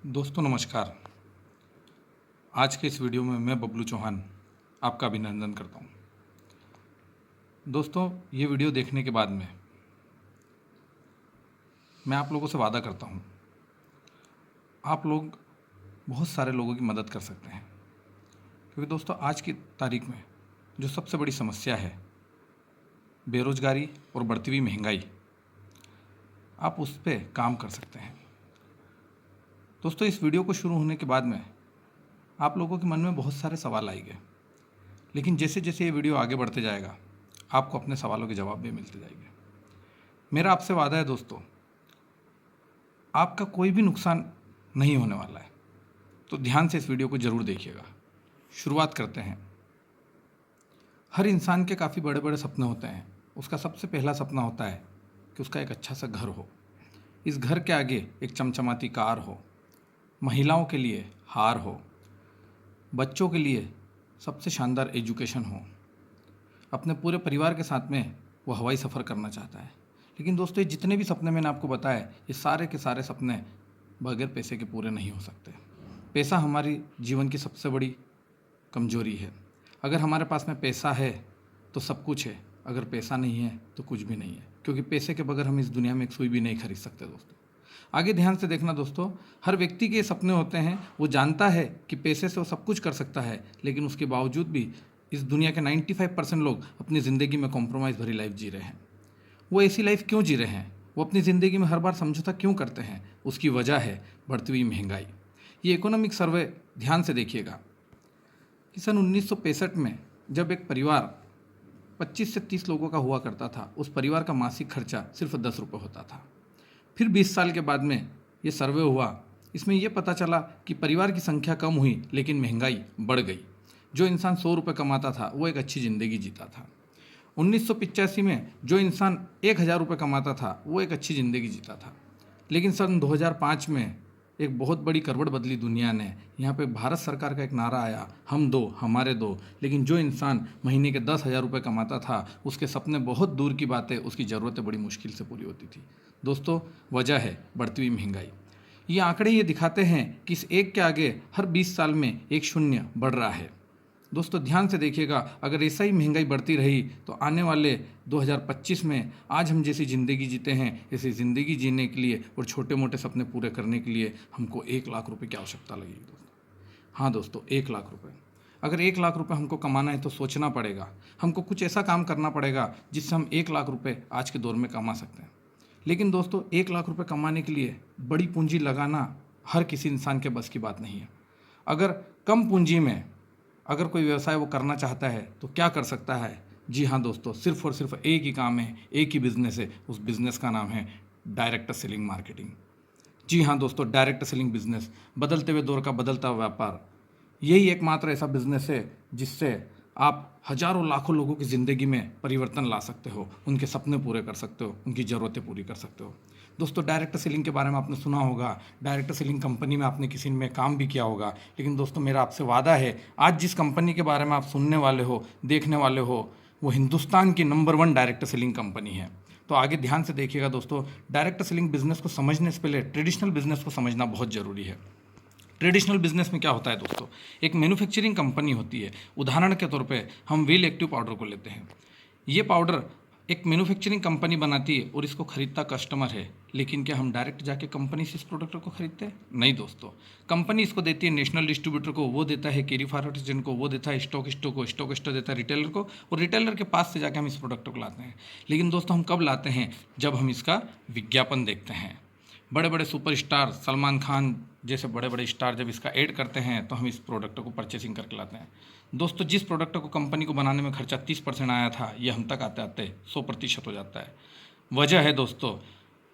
दोस्तों नमस्कार। आज के इस वीडियो में मैं बबलू चौहान आपका अभिनंदन करता हूँ। दोस्तों ये वीडियो देखने के बाद में मैं आप लोगों से वादा करता हूँ, आप लोग बहुत सारे लोगों की मदद कर सकते हैं। क्योंकि दोस्तों आज की तारीख में जो सबसे बड़ी समस्या है बेरोजगारी और बढ़ती हुई महंगाई, आप उस पर काम कर सकते हैं। दोस्तों इस वीडियो को शुरू होने के बाद में आप लोगों के मन में बहुत सारे सवाल आएंगे, लेकिन जैसे जैसे ये वीडियो आगे बढ़ते जाएगा आपको अपने सवालों के जवाब भी मिलते जाएंगे। मेरा आपसे वादा है दोस्तों, आपका कोई भी नुकसान नहीं होने वाला है, तो ध्यान से इस वीडियो को ज़रूर देखिएगा। शुरुआत करते हैं। हर इंसान के काफ़ी बड़े बड़े सपने होते हैं। उसका सबसे पहला सपना होता है कि उसका एक अच्छा सा घर हो, इस घर के आगे एक चमचमाती कार हो, महिलाओं के लिए हार हो, बच्चों के लिए सबसे शानदार एजुकेशन हो, अपने पूरे परिवार के साथ में वो हवाई सफ़र करना चाहता है। लेकिन दोस्तों ये जितने भी सपने मैंने आपको बताए, ये सारे के सारे सपने बगैर पैसे के पूरे नहीं हो सकते। पैसा हमारी जीवन की सबसे बड़ी कमजोरी है। अगर हमारे पास में पैसा है तो सब कुछ है, अगर पैसा नहीं है तो कुछ भी नहीं है। क्योंकि पैसे के बगैर हम इस दुनिया में एक सुई भी नहीं खरीद सकते। दोस्तों आगे ध्यान से देखना। दोस्तों हर व्यक्ति के सपने होते हैं, वो जानता है कि पैसे से वो सब कुछ कर सकता है, लेकिन उसके बावजूद भी इस दुनिया के 95% लोग अपनी ज़िंदगी में कॉम्प्रोमाइज़ भरी लाइफ जी रहे हैं। वो ऐसी लाइफ क्यों जी रहे हैं, वो अपनी ज़िंदगी में हर बार समझौता क्यों करते हैं? उसकी वजह है बढ़ती हुई महंगाई। ये इकोनॉमिक सर्वे ध्यान से देखिएगा कि सन 1965 में जब एक परिवार 25 से 30 लोगों का हुआ करता था, उस परिवार का मासिक खर्चा सिर्फ 10 रुपये होता था। फिर 20 साल के बाद में ये सर्वे हुआ, इसमें यह पता चला कि परिवार की संख्या कम हुई लेकिन महंगाई बढ़ गई। जो इंसान 100 रुपये कमाता था वो एक अच्छी ज़िंदगी जीता था। 1985 में जो इंसान 1000 रुपये कमाता था वो एक अच्छी ज़िंदगी जीता था। लेकिन सन 2005 में एक बहुत बड़ी करवट बदली दुनिया ने। यहाँ पे भारत सरकार का एक नारा आया, हम दो हमारे दो। लेकिन जो इंसान महीने के 10,000 रुपये कमाता था उसके सपने बहुत दूर की बातें, उसकी ज़रूरतें बड़ी मुश्किल से पूरी होती थी। दोस्तों वजह है बढ़ती हुई महंगाई। ये आंकड़े ये दिखाते हैं कि इस एक के आगे हर 20 साल में एक शून्य बढ़ रहा है। दोस्तों ध्यान से देखिएगा, अगर ऐसा ही महंगाई बढ़ती रही तो आने वाले 2025 में आज हम जैसी ज़िंदगी जीते हैं ऐसी ज़िंदगी जीने के लिए और छोटे मोटे सपने पूरे करने के लिए हमको 1,00,000 रुपये की आवश्यकता लगेगी। दोस्तों हाँ दोस्तों 1,00,000 रुपये। अगर 1,00,000 रुपये हमको कमाना है तो सोचना पड़ेगा, हमको कुछ ऐसा काम करना पड़ेगा जिससे हम 1,00,000 रुपये आज के दौर में कमा सकते हैं। लेकिन दोस्तों 1,00,000 रुपये कमाने के लिए बड़ी पूंजी लगाना हर किसी इंसान के बस की बात नहीं है। अगर कम पूंजी में अगर कोई व्यवसाय वो करना चाहता है तो क्या कर सकता है? जी हाँ दोस्तों, सिर्फ और सिर्फ एक ही काम है, एक ही बिजनेस है। उस बिज़नेस का नाम है डायरेक्ट सेलिंग मार्केटिंग। जी हाँ दोस्तों, डायरेक्ट सेलिंग बिजनेस, बदलते हुए दौर का बदलता व्यापार। यही एकमात्र ऐसा बिजनेस है जिससे आप हजारों लाखों लोगों की ज़िंदगी में परिवर्तन ला सकते हो, उनके सपने पूरे कर सकते हो, उनकी ज़रूरतें पूरी कर सकते हो। दोस्तों डायरेक्ट सेलिंग के बारे में आपने सुना होगा, डायरेक्ट सेलिंग कंपनी में आपने किसी में काम भी किया होगा। लेकिन दोस्तों मेरा आपसे वादा है, आज जिस कंपनी के बारे में आप सुनने वाले हो, देखने वाले हो, वो हिंदुस्तान की नंबर 1 डायरेक्ट सेलिंग कंपनी है। तो आगे ध्यान से देखिएगा दोस्तों, डायरेक्ट सेलिंग बिजनेस को समझने से पहले ट्रेडिशनल बिजनेस को समझना बहुत ज़रूरी है। ट्रेडिशनल बिजनेस में क्या होता है दोस्तों, एक मैन्युफैक्चरिंग कंपनी होती है। उदाहरण के तौर पे हम व्हील एक्टिव पाउडर को लेते हैं। ये पाउडर एक मैन्युफैक्चरिंग कंपनी बनाती है और इसको खरीदता कस्टमर है। लेकिन क्या हम डायरेक्ट जाके कंपनी से इस प्रोडक्ट को खरीदते हैं? नहीं दोस्तों, कंपनी इसको देती है नेशनल डिस्ट्रीब्यूटर को, वो देता है कैरी फॉरवर्ड को, वो देता है स्टॉक स्टोर देता है रिटेलर को, और रिटेलर के पास से जाके हम इस प्रोडक्ट को लाते हैं। लेकिन दोस्तों हम कब लाते हैं? जब हम इसका विज्ञापन देखते हैं। बड़े बड़े सुपरस्टार सलमान खान जैसे बड़े बड़े स्टार जब इसका ऐड करते हैं तो हम इस प्रोडक्ट को परचेसिंग करके लाते हैं। दोस्तों जिस प्रोडक्ट को कंपनी को बनाने में खर्चा 30% आया था, ये हम तक आते आते 100% हो जाता है। वजह है दोस्तों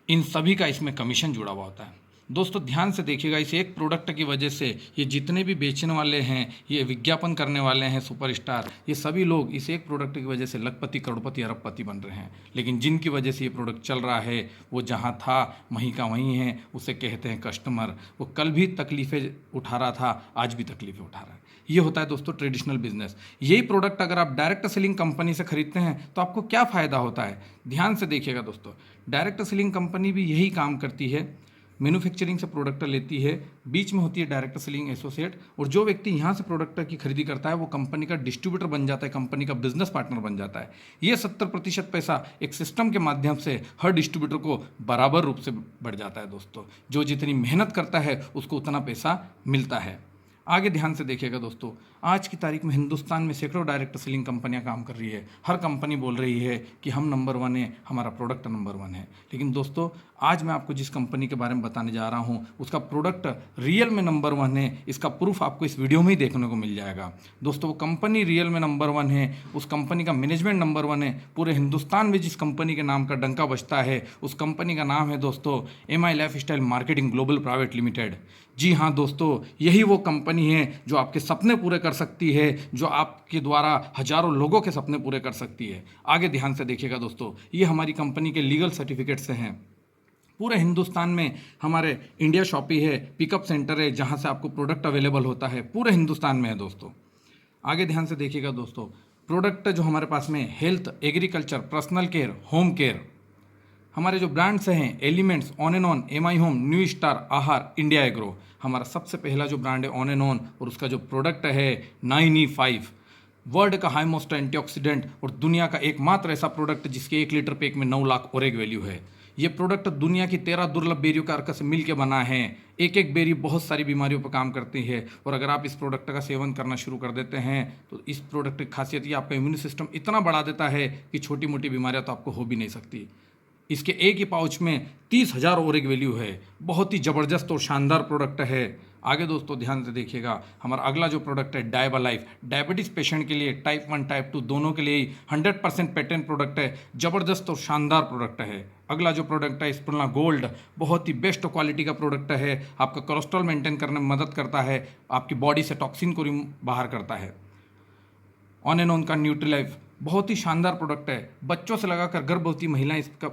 इन सभी का इसमें कमीशन जुड़ा हुआ होता है। दोस्तों ध्यान से देखिएगा, इस एक प्रोडक्ट की वजह से ये जितने भी बेचने वाले हैं, ये विज्ञापन करने वाले हैं सुपरस्टार, ये सभी लोग इस एक प्रोडक्ट की वजह से लखपति करोड़पति अरबपति बन रहे हैं। लेकिन जिनकी वजह से ये प्रोडक्ट चल रहा है वो जहाँ था वहीं का वहीं है। उसे कहते हैं कस्टमर। वो कल भी तकलीफ़ें उठा रहा था, आज भी तकलीफ़ें उठा रहा है। ये होता है दोस्तों ट्रेडिशनल बिजनेस। यही प्रोडक्ट अगर आप डायरेक्ट सेलिंग कंपनी से खरीदते हैं तो आपको क्या फ़ायदा होता है? ध्यान से देखिएगा दोस्तों, डायरेक्ट सेलिंग कंपनी भी यही काम करती है। मैन्युफैक्चरिंग से प्रोडक्ट लेती है, बीच में होती है डायरेक्ट सेलिंग एसोसिएट, और जो व्यक्ति यहाँ से प्रोडक्ट की खरीदी करता है वो कंपनी का डिस्ट्रीब्यूटर बन जाता है, कंपनी का बिजनेस पार्टनर बन जाता है। ये 70% पैसा एक सिस्टम के माध्यम से हर डिस्ट्रीब्यूटर को बराबर रूप से बढ़ जाता है दोस्तों। जो जितनी मेहनत करता है उसको उतना पैसा मिलता है। आगे ध्यान से देखिएगा दोस्तों, आज की तारीख में हिंदुस्तान में सैकड़ों डायरेक्ट सेलिंग कंपनियां काम कर रही है। हर कंपनी बोल रही है कि हम नंबर 1 है, हमारा प्रोडक्ट नंबर 1 है। लेकिन दोस्तों आज मैं आपको जिस कंपनी के बारे में बताने जा रहा हूं उसका प्रोडक्ट रियल में नंबर 1 है। इसका प्रूफ आपको इस वीडियो में ही देखने को मिल जाएगा। दोस्तों वो कंपनी रियल में नंबर 1 है, उस कंपनी का मैनेजमेंट नंबर 1 है। पूरे हिंदुस्तान में जिस कंपनी के नाम का डंका बजता है उस कंपनी का नाम है दोस्तों MI lifestyle marketing global private limited. जी हाँ दोस्तों, यही वो कंपनी है जो आपके सपने पूरे कर सकती है, जो आपके द्वारा हजारों लोगों के सपने पूरे कर सकती है। आगे ध्यान से देखिएगा दोस्तों, ये हमारी कंपनी के लीगल सर्टिफिकेट से हैं। पूरे हिंदुस्तान में हमारे इंडिया शॉपी है, पिकअप सेंटर है, जहाँ से आपको प्रोडक्ट अवेलेबल होता है, पूरे हिंदुस्तान में है दोस्तों। आगे ध्यान से देखिएगा दोस्तों, प्रोडक्ट जो हमारे पास में health, agriculture, personal care, home care, हमारे जो ब्रांड्स हैं elements, on and on, MI home, new star, आहार, इंडिया एग्रो। हमारा सबसे पहला जो ब्रांड है ऑन एंड ऑन, और उसका जो प्रोडक्ट है 9E5, वर्ल्ड का हाई मोस्ट एंटीऑक्सीडेंट और दुनिया का एकमात्र ऐसा प्रोडक्ट जिसके 1 लीटर पैक में 9 लाख ओरेग वैल्यू है। ये प्रोडक्ट दुनिया की 13 दुर्लभ बेरियों का अर्क से मिल के बना है। एक एक बेरी बहुत सारी बीमारियों पर काम करती है, और अगर आप इस प्रोडक्ट का सेवन करना शुरू कर देते हैं तो इस प्रोडक्ट की खासियत ये आपका इम्यून सिस्टम इतना बढ़ा देता है कि छोटी मोटी बीमारियां तो आपको हो भी नहीं सकती। इसके एक ही पाउच में 30,000 ओरेग वैल्यू है। बहुत ही ज़बरदस्त और शानदार प्रोडक्ट है। आगे दोस्तों ध्यान से देखिएगा, हमारा अगला जो प्रोडक्ट है डायबा लाइफ, डायबिटीज़ पेशेंट के लिए, टाइप 1 टाइप 2 दोनों के लिए 100% पेटेंट प्रोडक्ट है। ज़बरदस्त और शानदार प्रोडक्ट है। अगला जो प्रोडक्ट है स्प्रुलिना गोल्ड, बहुत ही बेस्ट क्वालिटी का प्रोडक्ट है। आपका कोलेस्ट्रॉल मेंटेन करने में मदद करता है, आपकी बॉडी से टॉक्सिन को बाहर करता है। ऑन एंड ऑन का न्यूट्रीलाइफ बहुत ही शानदार प्रोडक्ट है। बच्चों से लगाकर गर्भवती महिलाएं इसका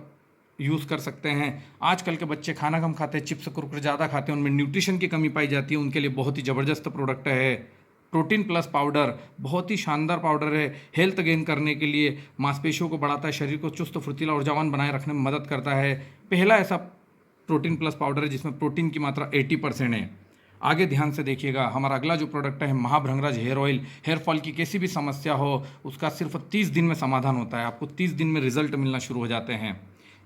यूज़ कर सकते हैं। आजकल के बच्चे खाना कम खाते हैं, चिप्स कुरकुरे ज़्यादा खाते हैं, उनमें न्यूट्रिशन की कमी पाई जाती है, उनके लिए बहुत ही ज़बरदस्त प्रोडक्ट है। प्रोटीन प्लस पाउडर, बहुत ही शानदार पाउडर है। हेल्थ गेन करने के लिए, मांसपेशियों को बढ़ाता है, शरीर को चुस्त फुर्तीला और जवान बनाए रखने में मदद करता है। पहला ऐसा प्रोटीन प्लस पाउडर है जिसमें प्रोटीन की मात्रा 80% है। आगे ध्यान से देखिएगा, हमारा अगला जो प्रोडक्ट है महाभृंगराज हेयर ऑयल। हेयर फॉल की कैसी भी समस्या हो उसका सिर्फ 30 दिन में समाधान होता है। आपको 30 दिन में रिजल्ट मिलना शुरू हो जाते हैं।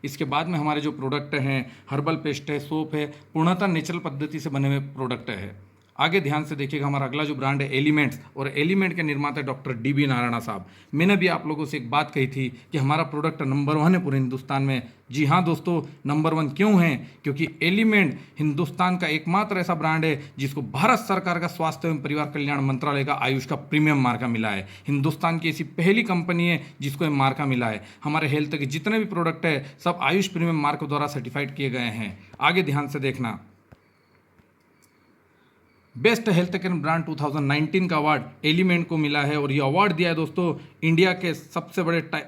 इसके बाद में हमारे जो प्रोडक्ट हैं हर्बल पेस्ट है, सोप है, पूर्णतः नेचुरल पद्धति से बने हुए प्रोडक्ट है। आगे ध्यान से देखिएगा, हमारा अगला जो ब्रांड है एलिमेंट्स, और एलिमेंट के निर्माता डॉक्टर DB नारायणा साहब। मैंने भी आप लोगों से एक बात कही थी कि हमारा प्रोडक्ट नंबर 1 है पूरे हिंदुस्तान में। जी हाँ दोस्तों, नंबर 1 क्यों है? क्योंकि एलिमेंट हिंदुस्तान का एकमात्र ऐसा ब्रांड है जिसको भारत सरकार का स्वास्थ्य एवं परिवार कल्याण मंत्रालय का आयुष का प्रीमियम मार्का मिला है। हिंदुस्तान की ऐसी पहली कंपनी है जिसको ये मार्का मिला है। हमारे हेल्थ के जितने भी प्रोडक्ट है सब आयुष प्रीमियम मार्क द्वारा सर्टिफाइड किए गए हैं। आगे ध्यान से देखना, बेस्ट हेल्थ केयर ब्रांड 2019 का अवार्ड एलिमेंट को मिला है, और ये अवार्ड दिया है दोस्तों इंडिया के सबसे बड़े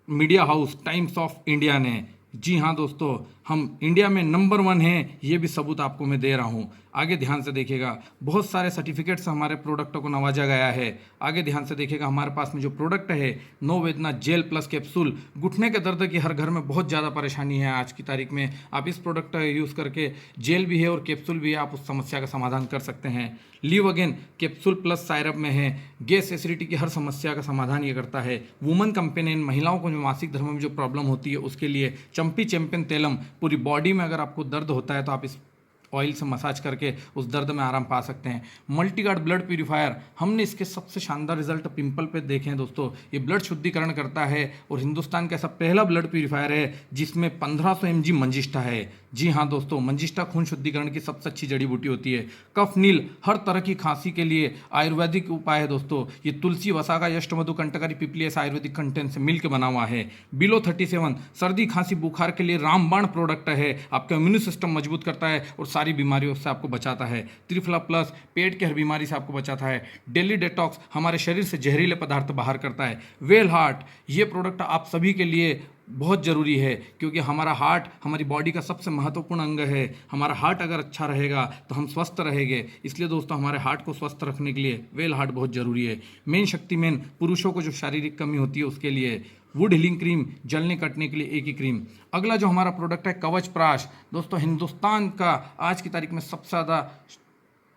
media house times of India ने। जी हाँ दोस्तों, हम इंडिया में नंबर 1 हैं, ये भी सबूत आपको मैं दे रहा हूँ। आगे ध्यान से देखिएगा, बहुत सारे सर्टिफिकेट से हमारे प्रोडक्ट को नवाजा गया है। आगे ध्यान से देखिएगा, हमारे पास में जो प्रोडक्ट है नो वेदना जेल प्लस कैप्सूल। घुटने के दर्द की हर घर में बहुत ज़्यादा परेशानी है आज की तारीख में। आप इस प्रोडक्ट का यूज़ करके, जेल भी है और कैप्सूल भी है, आप उस समस्या का समाधान कर सकते हैं। लिव अगेन कैप्सूल प्लस सायरप में है, गैस एसिडिटी की हर समस्या का समाधान ये करता है। वुमन कंपेनियन, महिलाओं को जो मासिक धर्म में जो प्रॉब्लम होती है उसके लिए चंपी चैंपियन तेलम। पूरी बॉडी में अगर आपको दर्द होता है तो आप इस ऑयल से मसाज करके उस दर्द में आराम पा सकते हैं। मल्टीगार्ड ब्लड प्यूरीफायर, हमने इसके सबसे शानदार रिजल्ट पिंपल पे देखे हैं दोस्तों। ये ब्लड शुद्धिकरण करता है और हिंदुस्तान का ऐसा पहला ब्लड प्यूरीफायर है जिसमें 1500 mg मंजिष्ठा है। जी हाँ दोस्तों, मंजिष्ठा खून शुद्धिकरण की सबसे अच्छी जड़ी बूटी होती है। कफ नील, हर तरह की खांसी के लिए आयुर्वेदिक उपाय है दोस्तों। ये तुलसी, वसागा, यष्टमधु, कंटकारी, पिपली ऐसा आयुर्वेदिक कंटेंट से मिलकर बना हुआ है। बिलो 37 सर्दी खांसी बुखार के लिए रामबाण प्रोडक्ट है, आपका इम्यून सिस्टम मजबूत करता है और सारी बीमारियों से आपको बचाता है। त्रिफला प्लस पेट की हर बीमारी से आपको बचाता है। डेली डिटॉक्स हमारे शरीर से जहरीले पदार्थ बाहर करता है। वेल हार्ट, ये प्रोडक्ट आप सभी के लिए बहुत ज़रूरी है क्योंकि हमारा हार्ट हमारी बॉडी का सबसे महत्वपूर्ण अंग है। हमारा हार्ट अगर अच्छा रहेगा तो हम स्वस्थ रहेंगे। इसलिए दोस्तों हमारे हार्ट को स्वस्थ रखने के लिए वेल हार्ट बहुत ज़रूरी है। मेन शक्ति मेन पुरुषों को जो शारीरिक कमी होती है उसके लिए वुड हीलिंग क्रीम, जलने कटने के लिए एक ही क्रीम। अगला जो हमारा प्रोडक्ट है कवच प्राश, दोस्तों हिंदुस्तान का आज की तारीख में सबसे ज़्यादा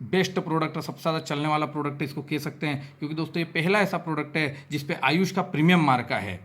बेस्ट प्रोडक्ट है, सबसे ज़्यादा चलने वाला प्रोडक्ट इसको कह सकते हैं, क्योंकि दोस्तों ये पहला ऐसा प्रोडक्ट है जिस पे आयुष का प्रीमियम मार्का है।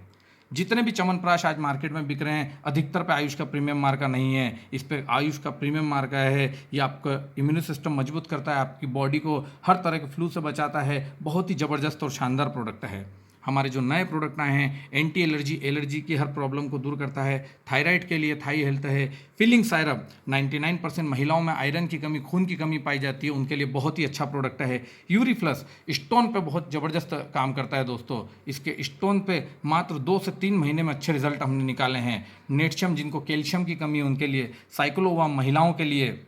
जितने भी च्यवनप्राश आज मार्केट में बिक रहे हैं अधिकतर पे आयुष का प्रीमियम मार्का नहीं है, इस पे आयुष का प्रीमियम मार्का है। ये आपका इम्यून सिस्टम मजबूत करता है, आपकी बॉडी को हर तरह के फ्लू से बचाता है। बहुत ही ज़बरदस्त और शानदार प्रोडक्ट है। हमारे जो नए प्रोडक्ट आए हैं एंटी एलर्जी की हर प्रॉब्लम को दूर करता है। थायराइड के लिए थाई हेल्थ है। फिलिंग सायरप 99% महिलाओं में आयरन की कमी, खून की कमी पाई जाती है, उनके लिए बहुत ही अच्छा प्रोडक्ट है। यूरीफ्लस स्टोन पे बहुत ज़बरदस्त काम करता है दोस्तों। इसके स्टोन पे मात्र 2 से 3 महीने में अच्छे रिजल्ट हमने निकाले हैं। नेटशियम जिनको कैल्शियम की कमी है उनके लिए, साइक्लोवाम महिलाओं के लिए,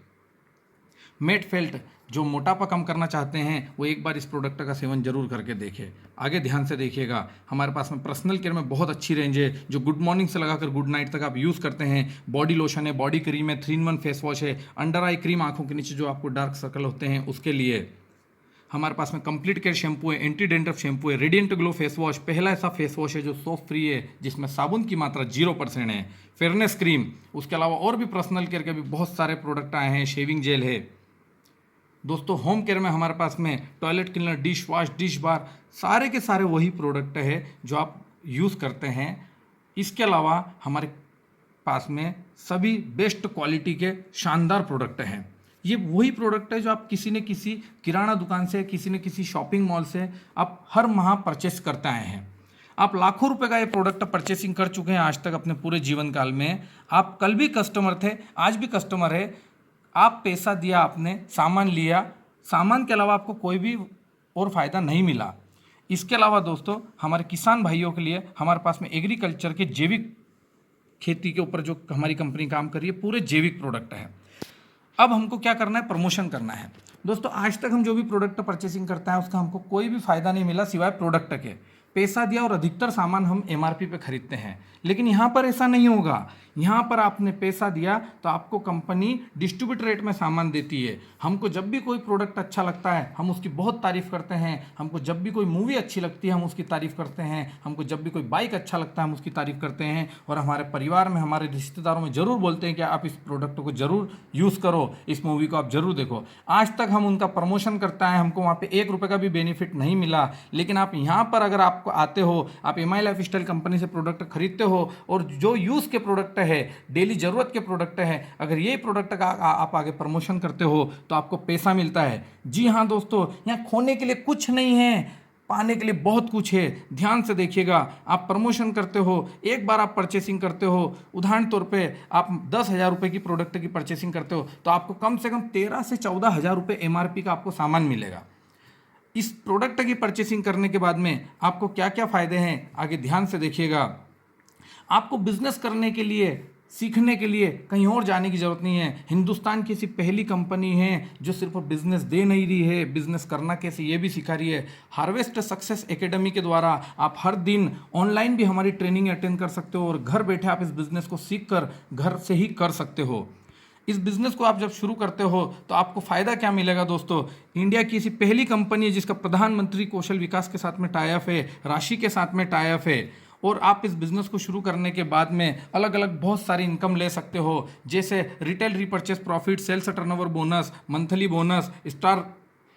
मेटफेल्ट जो मोटापा कम करना चाहते हैं वो एक बार इस प्रोडक्ट का सेवन जरूर करके देखें। आगे ध्यान से देखिएगा, हमारे पास में पर्सनल केयर में बहुत अच्छी रेंज है जो गुड मॉर्निंग से लगाकर गुड नाइट तक आप यूज़ करते हैं। बॉडी लोशन है, बॉडी क्रीम है, 3-in-1 फेस वॉश है, अंडर आई क्रीम आंखों के नीचे जो आपको डार्क सर्कल होते हैं उसके लिए। हमारे पास में कंप्लीट केयर शैम्पू है, एंटी डेंड्रफ शैम्पू है, रेडिएंट ग्लो फेस वॉश, पहला ऐसा फेस वॉश है जो सोप फ्री है जिसमें साबुन की मात्रा 0% है। फेयरनेस क्रीम, उसके अलावा और भी पर्सनल केयर के भी बहुत सारे प्रोडक्ट आए हैं। शेविंग जेल है दोस्तों। होम केयर में हमारे पास में toilet cleaner, dish wash, dish bar, सारे के सारे वही प्रोडक्ट है जो आप यूज़ करते हैं। इसके अलावा हमारे पास में सभी बेस्ट क्वालिटी के शानदार प्रोडक्ट हैं। ये वही प्रोडक्ट है जो आप किसी न किसी किराना दुकान से, किसी न किसी शॉपिंग मॉल से आप हर माह परचेस करते आए हैं। आप लाखों रुपए का ये प्रोडक्ट परचेसिंग कर चुके हैं आज तक अपने पूरे जीवन काल में। आप कल भी कस्टमर थे, आज भी कस्टमर है। आप पैसा दिया, आपने सामान लिया, सामान के अलावा आपको कोई भी और फ़ायदा नहीं मिला। इसके अलावा दोस्तों हमारे किसान भाइयों के लिए हमारे पास में एग्रीकल्चर के जैविक खेती के ऊपर जो हमारी कंपनी काम कर रही है पूरे जैविक प्रोडक्ट है। अब हमको क्या करना है, प्रमोशन करना है दोस्तों। आज तक हम जो भी प्रोडक्ट परचेसिंग करते हैं उसका हमको कोई भी फ़ायदा नहीं मिला सिवाय प्रोडक्ट के। पैसा दिया और अधिकतर सामान हम एमआरपी पे खरीदते हैं, लेकिन यहाँ पर ऐसा नहीं होगा। यहाँ पर आपने पैसा दिया तो आपको कंपनी डिस्ट्रीब्यूटर रेट में सामान देती है। हमको जब भी कोई प्रोडक्ट अच्छा लगता है हम उसकी बहुत तारीफ़ करते हैं। हमको जब भी कोई मूवी अच्छी लगती है हम उसकी तारीफ़ करते हैं। हमको जब भी कोई बाइक अच्छा लगता है हम उसकी तारीफ़ करते हैं। और हमारे परिवार में, हमारे रिश्तेदारों में ज़रूर बोलते हैं कि आप इस प्रोडक्ट को ज़रूर यूज़ करो, इस मूवी को आप ज़रूर देखो। आज तक हम उनका प्रमोशन करता है, हमको वहाँ पर 1 रुपये का भी बेनिफिट नहीं मिला। लेकिन आप यहाँ पर अगर आपको आते हो, आप एमआई लाइफस्टाइल कंपनी से प्रोडक्ट खरीदते हो और जो यूज़ के प्रोडक्ट है, डेली ज़रूरत के प्रोडक्ट है, अगर ये प्रोडक्ट का आप आगे प्रमोशन करते हो तो आपको पैसा मिलता है। जी हाँ दोस्तों, यहाँ खोने के लिए कुछ नहीं है, पाने के लिए बहुत कुछ है। ध्यान से देखिएगा, आप प्रमोशन करते हो, एक बार आप परचेसिंग करते हो, उदाहरण तौर पे आप 10,000 रुपये की प्रोडक्ट की परचेसिंग करते हो तो आपको कम से कम 13 से 14,000 रुपये एमआरपी का आपको सामान मिलेगा। इस प्रोडक्ट की परचेसिंग करने के बाद में आपको क्या क्या फ़ायदे हैं आगे ध्यान से देखिएगा। आपको बिजनेस करने के लिए, सीखने के लिए कहीं और जाने की ज़रूरत नहीं है। हिंदुस्तान की ऐसी पहली कंपनी है जो सिर्फ बिजनेस दे नहीं रही है, बिजनेस करना कैसे ये भी सिखा रही है। हार्वेस्ट सक्सेस एकेडमी के द्वारा आप हर दिन ऑनलाइन भी हमारी ट्रेनिंग अटेंड कर सकते हो और घर बैठे आप इस बिज़नेस को सीख कर घर से ही कर सकते हो। इस बिज़नेस को आप जब शुरू करते हो तो आपको फ़ायदा क्या मिलेगा दोस्तों। इंडिया की ऐसी पहली कंपनी है जिसका प्रधानमंत्री कौशल विकास के साथ में टाई अप है, राशि के साथ में टाई अप है। और आप इस बिज़नेस को शुरू करने के बाद में अलग अलग बहुत सारी इनकम ले सकते हो, जैसे retail repurchase profit, sales turnover bonus, monthly bonus, star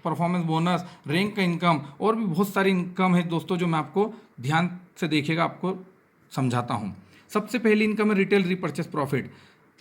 performance bonus, rank का इनकम और भी बहुत सारी इनकम है दोस्तों जो मैं आपको ध्यान से देखिएगा आपको समझाता हूँ। सबसे पहली इनकम है रिटेल रीपर्चेस प्रॉफिट।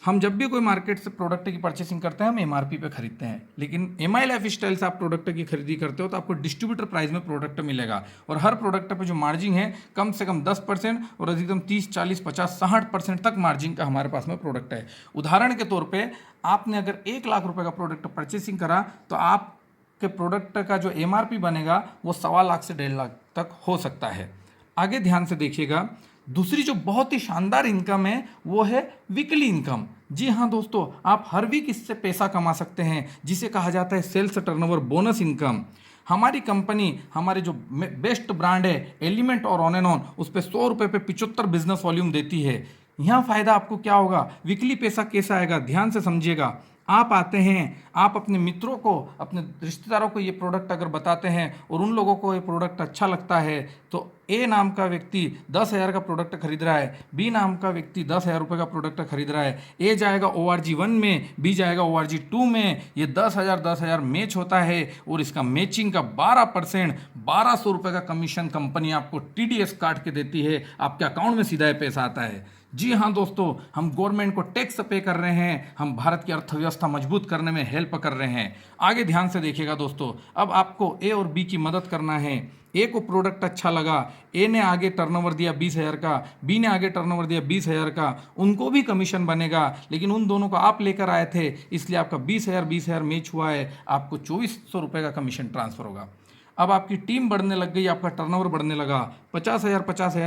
हम जब भी कोई मार्केट से प्रोडक्ट की परचेसिंग करते हैं हम एमआरपी पे खरीदते हैं, लेकिन एमआई लाइफस्टाइल से आप प्रोडक्ट की खरीदी करते हो तो आपको डिस्ट्रीब्यूटर प्राइस में प्रोडक्ट मिलेगा। और हर प्रोडक्ट पे जो मार्जिन है कम से कम 10% और अधिकतम 30, 40, 50, 60% तक मार्जिन का हमारे पास में प्रोडक्ट है। उदाहरण के तौर पर आपने अगर 1 लाख रुपये का प्रोडक्ट परचेसिंग करा तो आपके प्रोडक्ट का जो एमआरपी बनेगा वो 1.25 लाख से 1.5 लाख तक हो सकता है। आगे ध्यान से देखिएगा, दूसरी जो बहुत ही शानदार इनकम है वो है वीकली इनकम। जी हाँ दोस्तों, आप हर वीक इससे पैसा कमा सकते हैं जिसे कहा जाता है सेल्स टर्नओवर बोनस इनकम। हमारी कंपनी, हमारे जो बेस्ट ब्रांड है एलिमेंट और ऑन एंड ऑन, उस पर 100 रुपये पे 75 बिजनेस वॉल्यूम देती है। यहाँ फ़ायदा आपको क्या होगा, वीकली पैसा कैसा आएगा, ध्यान से समझिएगा। आप आते हैं, आप अपने मित्रों को, अपने रिश्तेदारों को ये प्रोडक्ट अगर बताते हैं और उन लोगों को ये प्रोडक्ट अच्छा लगता है, तो ए नाम का व्यक्ति 10,000 का प्रोडक्ट खरीद रहा है, बी नाम का व्यक्ति 10,000 रुपये का प्रोडक्ट खरीद रहा है, ए जाएगा ORG1 में, बी जाएगा ORG2 में, ये 10,000 मैच होता है और इसका मैचिंग का 12% 1,200 रुपये का कमीशन कंपनी आपको TDS काट के देती है, आपके अकाउंट में सीधा पैसा आता है। जी हाँ दोस्तों, हम गवर्नमेंट को टैक्स पे कर रहे हैं, हम भारत की अर्थव्यवस्था मजबूत करने में हेल्प कर रहे हैं। आगे ध्यान से देखिएगा दोस्तों, अब आपको ए और बी की मदद करना है। ए को प्रोडक्ट अच्छा लगा, ए ने आगे टर्नओवर दिया 20,000 का, बी ने आगे टर्नओवर दिया 20,000 का, उनको भी कमीशन बनेगा, लेकिन उन दोनों को आप लेकर आए थे, इसलिए आपका 20,000 मैच हुआ है, आपको 2,400 रुपये का कमीशन ट्रांसफर होगा। अब आपकी टीम बढ़ने लग गई, आपका टर्नओवर बढ़ने लगा, 50,000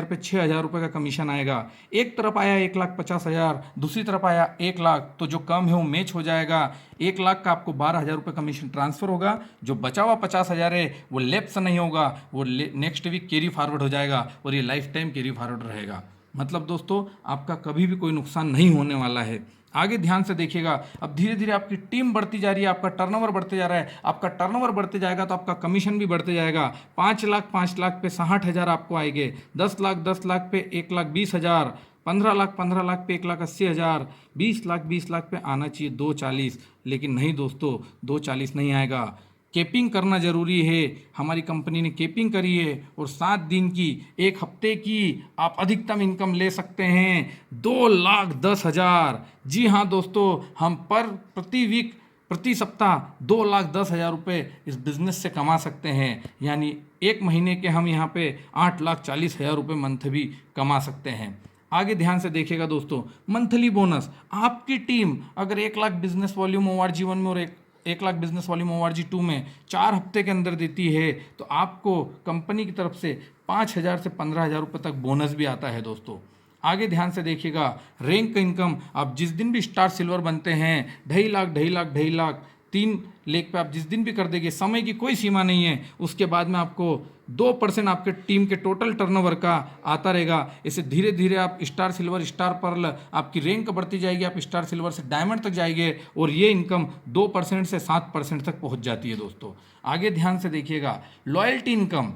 पे 6,000 रुपये का कमीशन आएगा। एक तरफ आया 1,50,000, दूसरी तरफ आया 1,00,000, तो जो कम है वो मैच हो जाएगा। 1,00,000 का आपको 12,000 रुपये कमीशन ट्रांसफर होगा। जो बचा हुआ 50,000 है वो लेफ्ट से नहीं होगा, वो नेक्स्ट वीक कैरी फॉरवर्ड हो जाएगा और ये लाइफ टाइम कैरी फॉरवर्ड रहेगा। मतलब दोस्तों, आपका कभी भी कोई नुकसान नहीं होने वाला है। आगे ध्यान से देखिएगा, अब धीरे धीरे आपकी टीम बढ़ती जा रही है, आपका टर्नओवर बढ़ते जा रहा है, आपका टर्नओवर बढ़ते जाएगा तो आपका कमीशन भी बढ़ते जाएगा। 5,00,000 पे 60,000 आपको आएंगे, 10,00,000 पे 1,20,000, 15,00,000 पे 1,80,000, 20,00,000 पे आना चाहिए 240, लेकिन नहीं दोस्तों, 240 नहीं आएगा। केपिंग करना जरूरी है। हमारी कंपनी ने केपिंग करी है और 7 दिन की, 1 हफ्ते की आप अधिकतम इनकम ले सकते हैं 2,10,000। जी हाँ दोस्तों, हम प्रति वीक, प्रति सप्ताह 2,10,000 रुपये इस बिज़नेस से कमा सकते हैं। यानी 1 महीने के हम यहाँ पे 8,40,000 रुपये मंथ भी कमा सकते हैं। आगे ध्यान से देखिएगा दोस्तों, मंथली बोनस, आपकी टीम अगर 1,00,000 बिजनेस वॉल्यूम ORG1 में और 1,00,000 बिजनेस वॉल्यूम ORG2 में 4 हफ्ते के अंदर देती है, तो आपको कंपनी की तरफ से 5,000 से 15,000 रुपये तक बोनस भी आता है दोस्तों। आगे ध्यान से देखिएगा, रैंक इनकम, आप जिस दिन भी स्टार सिल्वर बनते हैं 2,50,000 3 लेख पे आप जिस दिन भी कर देंगे, समय की कोई सीमा नहीं है। उसके बाद में आपको 2% आपके टीम के टोटल टर्नओवर का आता रहेगा। इसे धीरे धीरे आप स्टार सिल्वर, स्टार पर्ल, आपकी रैंक बढ़ती जाएगी, आप स्टार सिल्वर से डायमंड तक जाएंगे और ये इनकम 2% से 7% तक पहुंच जाती है दोस्तों। आगे ध्यान से देखिएगा, लॉयल्टी इनकम,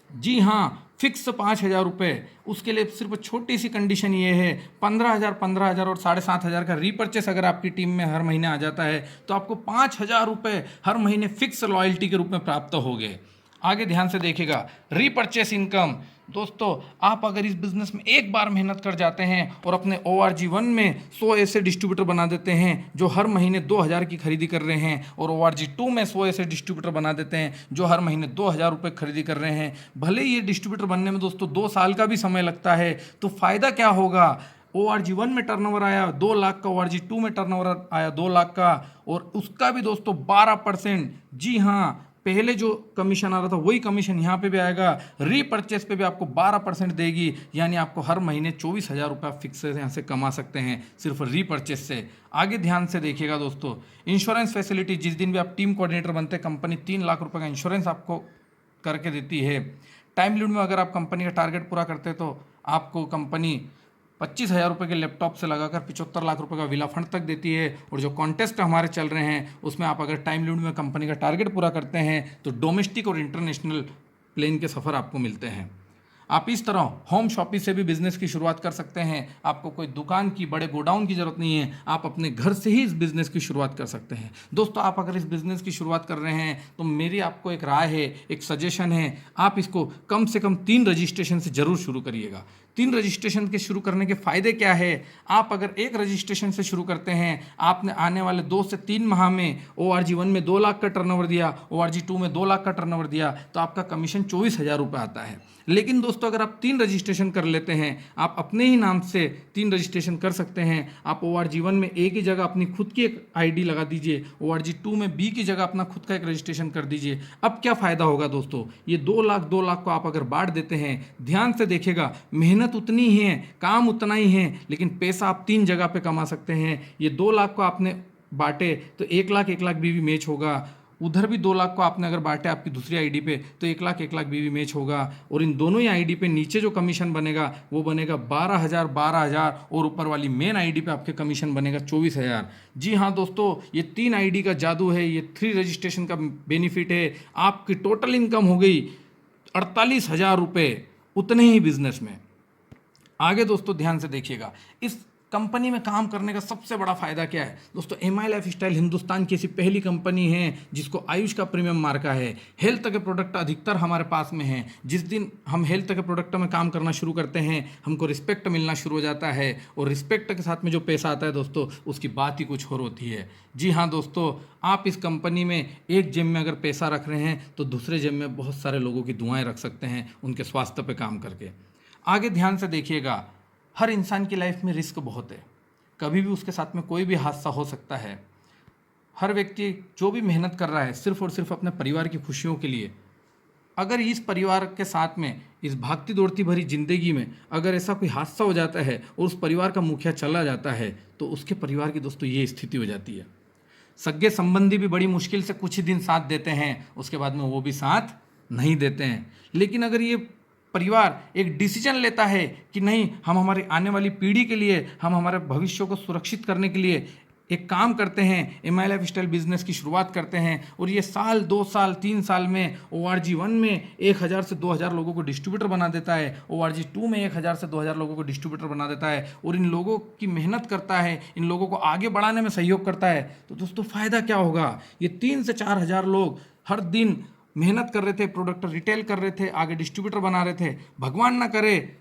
जी हाँ, फिक्स 5,000 रुपये। उसके लिए सिर्फ छोटी सी कंडीशन ये है, 15,000 और 7,500 का रीपर्चेस अगर आपकी टीम में हर महीने आ जाता है तो आपको 5,000 रुपये हर महीने फिक्स लॉयल्टी के रूप में प्राप्त होंगे। आगे ध्यान से देखिएगा, रीपर्चेस इनकम, दोस्तों आप अगर इस बिज़नेस में एक बार मेहनत कर जाते हैं और अपने ORG1 में 100 ऐसे डिस्ट्रीब्यूटर बना देते हैं जो हर महीने 2,000 की खरीदी कर रहे हैं, और ORG2 में 100 ऐसे डिस्ट्रीब्यूटर बना देते हैं जो हर महीने 2,000 रुपये खरीदी कर रहे हैं, भले ही ये डिस्ट्रीब्यूटर बनने में दोस्तों 2 साल का भी समय लगता है, तो फ़ायदा क्या होगा? ORG1 में टर्नओवर आया 2,00,000 का, ORG2 में टर्नओवर आया 2,00,000 का, और उसका भी दोस्तों 12%। जी हाँ, पहले जो कमीशन आ रहा था वही कमीशन यहाँ पे भी आएगा। रीपर्चेस पे भी आपको 12% देगी, यानी आपको हर महीने 24,000 रुपये फिक्स यहाँ से कमा सकते हैं सिर्फ रीपर्चेस से। आगे ध्यान से देखिएगा दोस्तों, इंश्योरेंस फैसिलिटी, जिस दिन भी आप टीम कोऑर्डिनेटर बनते हैं कंपनी 3,00,000 रुपये का इंश्योरेंस आपको करके देती है। टाइम लिमिट में अगर आप कंपनी का टारगेट पूरा करते हैं तो आपको कंपनी 25,000 रुपये के लैपटॉप से लगाकर 75 लाख रुपए का विला फंड तक देती है। और जो कॉन्टेस्ट हमारे चल रहे हैं उसमें आप अगर टाइम लिमिट में कंपनी का टारगेट पूरा करते हैं तो डोमेस्टिक और इंटरनेशनल प्लेन के सफ़र आपको मिलते हैं। आप इस तरह होम शॉपिंग से भी बिज़नेस की शुरुआत कर सकते हैं। आपको कोई दुकान की, बड़े गोडाउन की ज़रूरत नहीं है, आप अपने घर से ही इस बिज़नेस की शुरुआत कर सकते हैं। दोस्तों आप अगर इस बिज़नेस की शुरुआत कर रहे हैं तो मेरी आपको एक राय है, एक सजेशन है, आप इसको कम से कम 3 रजिस्ट्रेशन से ज़रूर शुरू करिएगा। 3 रजिस्ट्रेशन के शुरू करने के फ़ायदे क्या है? आप अगर 1 रजिस्ट्रेशन से शुरू करते हैं, आपने आने वाले 2 से 3 माह में ORG1 में 2,00,000 का टर्नओवर दिया, ORG2 में 2,00,000 का टर्नओवर दिया, तो आपका कमीशन 24,000 रुपये आता है। लेकिन दोस्तों अगर आप 3 रजिस्ट्रेशन कर लेते हैं, आप अपने ही नाम से 3 रजिस्ट्रेशन कर सकते हैं। आप ORG1 में A की जगह अपनी खुद की एक ID लगा दीजिए, ORG2 में B की जगह अपना खुद का एक रजिस्ट्रेशन कर दीजिए। अब क्या फ़ायदा होगा दोस्तों? ये 2,00,000 को आप अगर बांट देते हैं, ध्यान से देखिएगा, मेहनत उतनी ही है, काम उतना ही है, लेकिन पैसा आप 3 जगह पे कमा सकते हैं। ये 2,00,000 को आपने बांटे तो 1,00,000 भी मैच होगा, उधर भी 2 लाख को आपने अगर बांटे आपकी दूसरी आईडी पे तो 1 लाख बीवी मैच होगा, और इन दोनों ही आईडी पे नीचे जो कमीशन बनेगा वो बनेगा 12,000 और ऊपर वाली मेन आईडी पे आपके कमीशन बनेगा 24,000। जी हाँ दोस्तों, ये 3 आईडी का जादू है, ये 3 रजिस्ट्रेशन का बेनिफिट है। आपकी टोटल इनकम हो गई 48,000 रुपये उतने ही बिजनेस में। आगे दोस्तों ध्यान से देखिएगा, इस कंपनी में काम करने का सबसे बड़ा फायदा क्या है दोस्तों। एमआई लाइफ स्टाइल हिंदुस्तान की ऐसी पहली कंपनी है जिसको आयुष का प्रीमियम मार्का है। हेल्थ के प्रोडक्ट अधिकतर हमारे पास में हैं। जिस दिन हम हेल्थ के प्रोडक्ट में काम करना शुरू करते हैं हमको रिस्पेक्ट मिलना शुरू हो जाता है, और रिस्पेक्ट के साथ में जो पैसा आता है दोस्तों उसकी बात ही कुछ और होती है। जी हाँ दोस्तों, आप इस कंपनी में एक जेब में अगर पैसा रख रहे हैं तो दूसरे जेब में बहुत सारे लोगों की दुआएं रख सकते हैं उनके स्वास्थ्य पे काम करके। आगे ध्यान से देखिएगा, हर इंसान की लाइफ में रिस्क बहुत है, कभी भी उसके साथ में कोई भी हादसा हो सकता है। हर व्यक्ति जो भी मेहनत कर रहा है सिर्फ और सिर्फ अपने परिवार की खुशियों के लिए, अगर इस परिवार के साथ में इस भागती दौड़ती भरी जिंदगी में अगर ऐसा कोई हादसा हो जाता है और उस परिवार का मुखिया चला जाता है तो उसके परिवार की दोस्तों ये स्थिति हो जाती है। सगे संबंधी भी बड़ी मुश्किल से कुछ ही दिन साथ देते हैं, उसके बाद में वो भी साथ नहीं देते हैं। लेकिन अगर ये परिवार एक डिसीजन लेता है कि नहीं, हम हमारी आने वाली पीढ़ी के लिए, हम हमारे भविष्य को सुरक्षित करने के लिए एक काम करते हैं, एमआई लाइफ स्टाइल बिजनेस की शुरुआत करते हैं, और ये साल 2 साल 3 साल में ORG1 में 1,000 से 2,000 लोगों को डिस्ट्रीब्यूटर बना देता है, ORG2 में 1,000 से 2,000 लोगों को डिस्ट्रीब्यूटर बना देता है, और इन लोगों की मेहनत करता है, इन लोगों को आगे बढ़ाने में सहयोग करता है, तो दोस्तों फ़ायदा क्या होगा। ये 3 से 4,000 लोग हर दिन मेहनत कर रहे थे, प्रोडक्ट रिटेल कर रहे थे, आगे डिस्ट्रीब्यूटर बना रहे थे। भगवान ना करे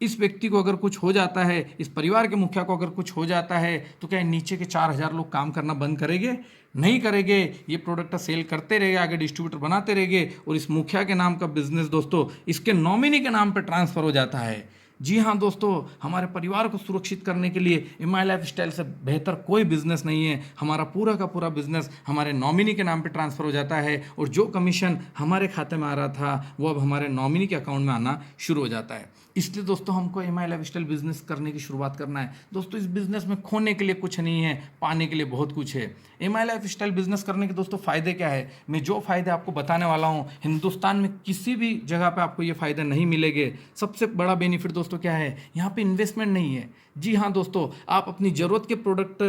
इस व्यक्ति को अगर कुछ हो जाता है, इस परिवार के मुखिया को अगर कुछ हो जाता है तो क्या नीचे के 4,000 लोग काम करना बंद करेंगे? नहीं करेंगे। ये प्रोडक्ट सेल करते रहेंगे, आगे डिस्ट्रीब्यूटर बनाते रहेंगे, और इस मुखिया के नाम का बिजनेस दोस्तों इसके नॉमिनी के नाम पर ट्रांसफर हो जाता है। जी हाँ दोस्तों, हमारे परिवार को सुरक्षित करने के लिए एमआई लाइफ स्टाइल से बेहतर कोई बिजनेस नहीं है। हमारा पूरा का पूरा बिजनेस हमारे नॉमिनी के नाम पे ट्रांसफ़र हो जाता है, और जो कमीशन हमारे खाते में आ रहा था वो अब हमारे नॉमिनी के अकाउंट में आना शुरू हो जाता है। इसलिए दोस्तों हमको एमआई लाइफ स्टाइल बिजनेस करने की शुरुआत करना है। दोस्तों इस बिजनेस में खोने के लिए कुछ नहीं है, पाने के लिए बहुत कुछ है। एमआई लाइफ स्टाइल बिजनेस करने के दोस्तों फ़ायदे क्या है, मैं जो फ़ायदे आपको बताने वाला हूँ हिंदुस्तान में किसी भी जगह पे आपको ये फ़ायदे नहीं मिलेंगे। सबसे बड़ा बेनिफिट दोस्तों क्या है, यहाँ पे इन्वेस्टमेंट नहीं है। जी हाँ दोस्तों, आप अपनी ज़रूरत के प्रोडक्ट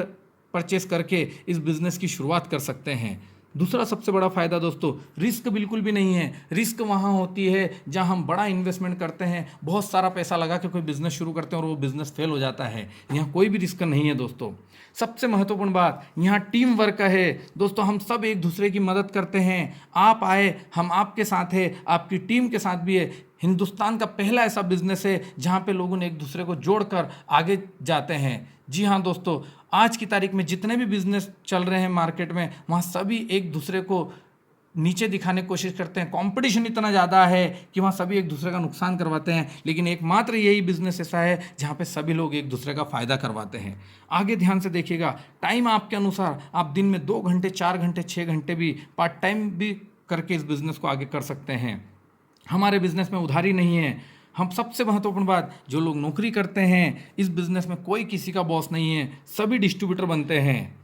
परचेस करके इस बिज़नेस की शुरुआत कर सकते हैं। दूसरा सबसे बड़ा फ़ायदा दोस्तों, रिस्क बिल्कुल भी नहीं है। रिस्क वहाँ होती है जहाँ हम बड़ा इन्वेस्टमेंट करते हैं, बहुत सारा पैसा लगा के कोई बिज़नेस शुरू करते हैं और वो बिज़नेस फेल हो जाता है। यहाँ कोई भी रिस्क नहीं है दोस्तों। सबसे महत्वपूर्ण बात, यहाँ टीम वर्क है दोस्तों, हम सब एक दूसरे की मदद करते हैं। आप आए, हम आपके साथ है, आपकी टीम के साथ भी है। हिंदुस्तान का पहला ऐसा बिजनेस है जहाँ पे लोगों ने एक दूसरे को जोड़कर आगे जाते हैं। जी हाँ दोस्तों, आज की तारीख में जितने भी बिजनेस चल रहे हैं मार्केट में, वहाँ सभी एक दूसरे को नीचे दिखाने की कोशिश करते हैं। कंपटीशन इतना ज़्यादा है कि वहाँ सभी एक दूसरे का नुकसान करवाते हैं, लेकिन एकमात्र यही बिजनेस ऐसा है जहाँ पे सभी लोग एक दूसरे का फ़ायदा करवाते हैं। आगे ध्यान से देखिएगा, टाइम आपके अनुसार आप दिन में 2 घंटे 4 घंटे 6 घंटे भी पार्ट टाइम भी करके इस बिज़नेस को आगे कर सकते हैं। हमारे बिज़नेस में उधारी नहीं है। हम सबसे महत्वपूर्ण बात, जो लोग नौकरी करते हैं इस बिज़नेस में कोई किसी का बॉस नहीं है, सभी डिस्ट्रीब्यूटर बनते हैं।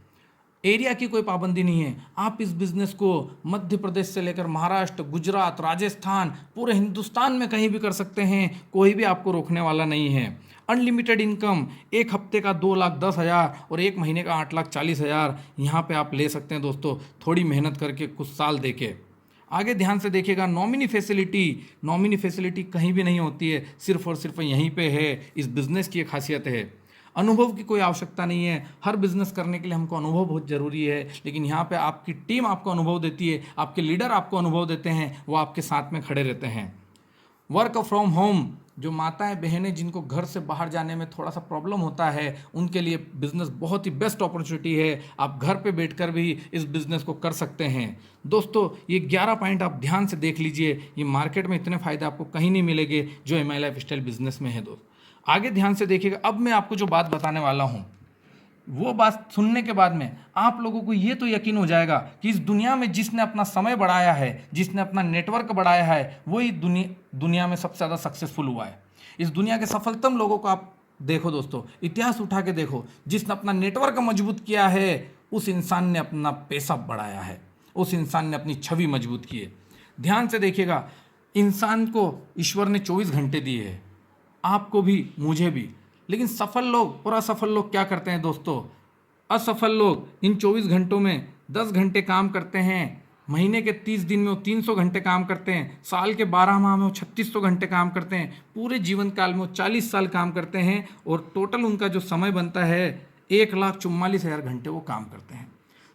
एरिया की कोई पाबंदी नहीं है। आप इस बिज़नेस को मध्य प्रदेश से लेकर महाराष्ट्र, गुजरात, राजस्थान, पूरे हिंदुस्तान में कहीं भी कर सकते हैं, कोई भी आपको रोकने वाला नहीं है। अनलिमिटेड इनकम, एक हफ्ते का 2,10,000 और एक महीने का 8,40,000 यहाँ पे आप ले सकते हैं दोस्तों, थोड़ी मेहनत करके, कुछ साल देके। आगे ध्यान से देखिएगा, नॉमिनी फैसिलिटी कहीं भी नहीं होती है, सिर्फ और सिर्फ यहीं पे है। इस बिज़नेस की एक खासियत है। अनुभव की कोई आवश्यकता नहीं है। हर बिज़नेस करने के लिए हमको अनुभव बहुत ज़रूरी है, लेकिन यहाँ पे आपकी टीम आपको अनुभव देती है, आपके लीडर आपको अनुभव देते हैं, वो आपके साथ में खड़े रहते हैं। वर्क फ्रॉम होम, जो माताएं बहनें जिनको घर से बाहर जाने में थोड़ा सा प्रॉब्लम होता है, उनके लिए बिज़नेस बहुत ही बेस्ट अपॉर्चुनिटी है। आप घर पे बैठकर भी इस बिज़नेस को कर सकते हैं। दोस्तों ये 11 पॉइंट आप ध्यान से देख लीजिए, ये मार्केट में इतने फ़ायदे आपको कहीं नहीं मिलेंगे जो एमआई लाइफ स्टाइल बिज़नेस में है दोस्त। आगे ध्यान से देखिएगा, अब मैं आपको जो बात बताने वाला हूँ वो बात सुनने के बाद में आप लोगों को ये तो यकीन हो जाएगा कि इस दुनिया में जिसने अपना समय बढ़ाया है, जिसने अपना नेटवर्क बढ़ाया है, वही दुनिया में सबसे ज़्यादा सक्सेसफुल हुआ है। इस दुनिया के सफलतम लोगों को आप देखो दोस्तों, इतिहास उठा के देखो, जिसने अपना नेटवर्क मजबूत किया है उस इंसान ने अपना पैसा बढ़ाया है, उस इंसान ने अपनी छवि मजबूत की है। ध्यान से देखिएगा, इंसान को ईश्वर ने 24 घंटे दिए हैं, आपको भी मुझे भी। लेकिन सफल लोग और असफल लोग क्या करते हैं दोस्तों? असफल लोग इन 24 घंटों में 10 घंटे काम करते हैं, महीने के 30 दिन में वो 300 घंटे काम करते हैं, साल के 12 माह में वो 3600 घंटे काम करते हैं, पूरे जीवन काल में वो 40 साल काम करते हैं और टोटल उनका जो समय बनता है 1,44,000 घंटे वो काम करते हैं।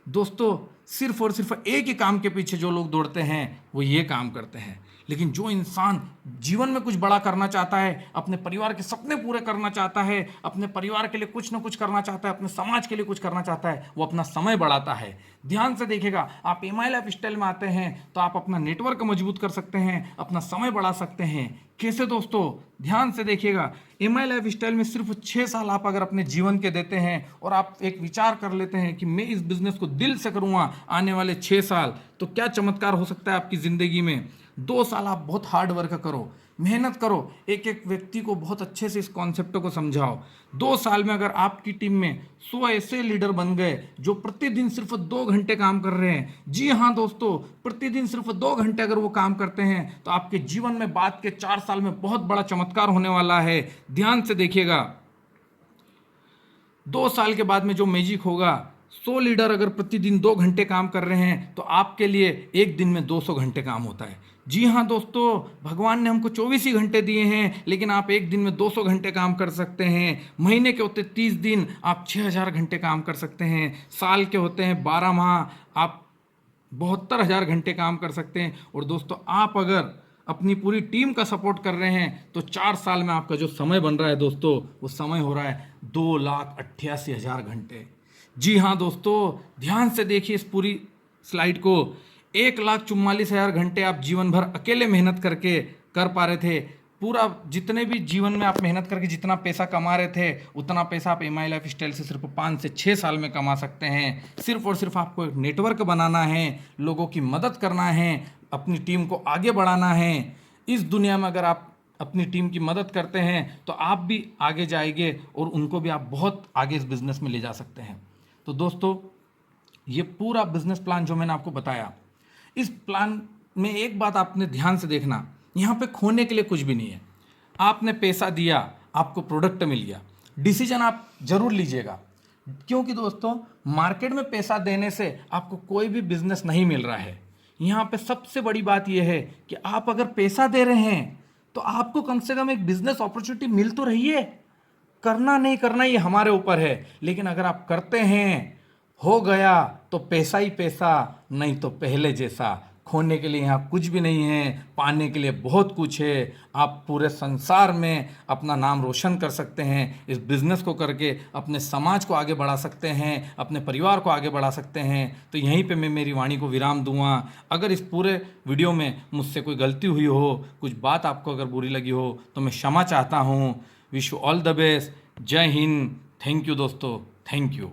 दोस्तों, सिर्फ और सिर्फ एक ही काम के पीछे जो लोग दौड़ते हैं वो ये काम करते हैं। लेकिन जो इंसान जीवन में कुछ बड़ा करना चाहता है, अपने परिवार के सपने पूरे करना चाहता है, अपने परिवार के लिए कुछ ना कुछ करना चाहता है, अपने समाज के लिए कुछ करना चाहता है, वो अपना समय बढ़ाता है। ध्यान से देखिएगा, आप एमआई लाइफ स्टाइल में आते हैं तो आप अपना नेटवर्क मजबूत कर सकते हैं, अपना समय बढ़ा सकते हैं। कैसे दोस्तों? ध्यान से देखिएगा, एमआई लाइफ स्टाइल में सिर्फ 6 साल आप अगर अपने जीवन के देते हैं और आप एक विचार कर लेते हैं कि मैं इस बिजनेस को दिल से करूँगा आने वाले 6 साल, तो क्या चमत्कार हो सकता है आपकी ज़िंदगी में। 2 साल आप बहुत हार्ड वर्क करो, मेहनत करो, एक एक व्यक्ति को बहुत अच्छे से इस कॉन्सेप्ट को समझाओ। 2 साल में अगर आपकी टीम में 100 ऐसे लीडर बन गए जो प्रतिदिन सिर्फ 2 घंटे काम कर रहे हैं, जी हाँ दोस्तों, प्रतिदिन सिर्फ 2 घंटे अगर वो काम करते हैं तो आपके जीवन में बाद के 4 साल में बहुत बड़ा चमत्कार होने वाला है। ध्यान से देखिएगा, 2 साल के बाद में जो मैजिक होगा, 100 लीडर अगर प्रतिदिन 2 घंटे काम कर रहे हैं तो आपके लिए एक दिन में 200 घंटे काम होता है। जी हाँ दोस्तों, भगवान ने हमको 24 ही घंटे दिए हैं, लेकिन आप एक दिन में 200 घंटे काम कर सकते हैं। महीने के होते 30 दिन, आप 6000 घंटे काम कर सकते हैं। साल के होते हैं 12 माह, आप 72,000 घंटे काम कर सकते हैं। और दोस्तों, आप अगर अपनी पूरी टीम का सपोर्ट कर रहे हैं तो 4 साल में आपका जो समय बन रहा है दोस्तों, वो समय हो रहा है 2,88,000 घंटे। जी हाँ दोस्तों, ध्यान से देखिए इस पूरी स्लाइड को। 1,44,000 घंटे आप जीवन भर अकेले मेहनत करके कर पा रहे थे। पूरा जितने भी जीवन में आप मेहनत करके जितना पैसा कमा रहे थे, उतना पैसा आप एमआई लाइफ स्टाइल से सिर्फ 5 से 6 साल में कमा सकते हैं। सिर्फ और सिर्फ आपको एक नेटवर्क बनाना है, लोगों की मदद करना है, अपनी टीम को आगे बढ़ाना है। इस दुनिया में अगर आप अपनी टीम की मदद करते हैं तो आप भी आगे जाएंगे और उनको भी आप बहुत आगे इस बिज़नेस में ले जा सकते हैं। तो दोस्तों, ये पूरा बिजनेस प्लान जो मैंने आपको बताया, इस प्लान में एक बात आपने ध्यान से देखना, यहाँ पे खोने के लिए कुछ भी नहीं है। आपने पैसा दिया, आपको प्रोडक्ट मिल गया, डिसीजन आप जरूर लीजिएगा, क्योंकि दोस्तों मार्केट में पैसा देने से आपको कोई भी बिजनेस नहीं मिल रहा है। यहाँ पे सबसे बड़ी बात यह है कि आप अगर पैसा दे रहे हैं तो आपको कम से कम एक बिजनेस अपॉर्चुनिटी मिल तो रही है। करना नहीं करना ये हमारे ऊपर है, लेकिन अगर आप करते हैं, हो गया तो पैसा ही पैसा, नहीं तो पहले जैसा। खोने के लिए यहाँ कुछ भी नहीं है, पाने के लिए बहुत कुछ है। आप पूरे संसार में अपना नाम रोशन कर सकते हैं, इस बिज़नेस को करके अपने समाज को आगे बढ़ा सकते हैं, अपने परिवार को आगे बढ़ा सकते हैं। तो यहीं पे मैं मेरी वाणी को विराम दूंगा। अगर इस पूरे वीडियो में मुझसे कोई गलती हुई हो, कुछ बात आपको अगर बुरी लगी हो, तो मैं क्षमा चाहता हूँ। Wish you all the best. जय हिंद। थैंक यू दोस्तों, थैंक यू।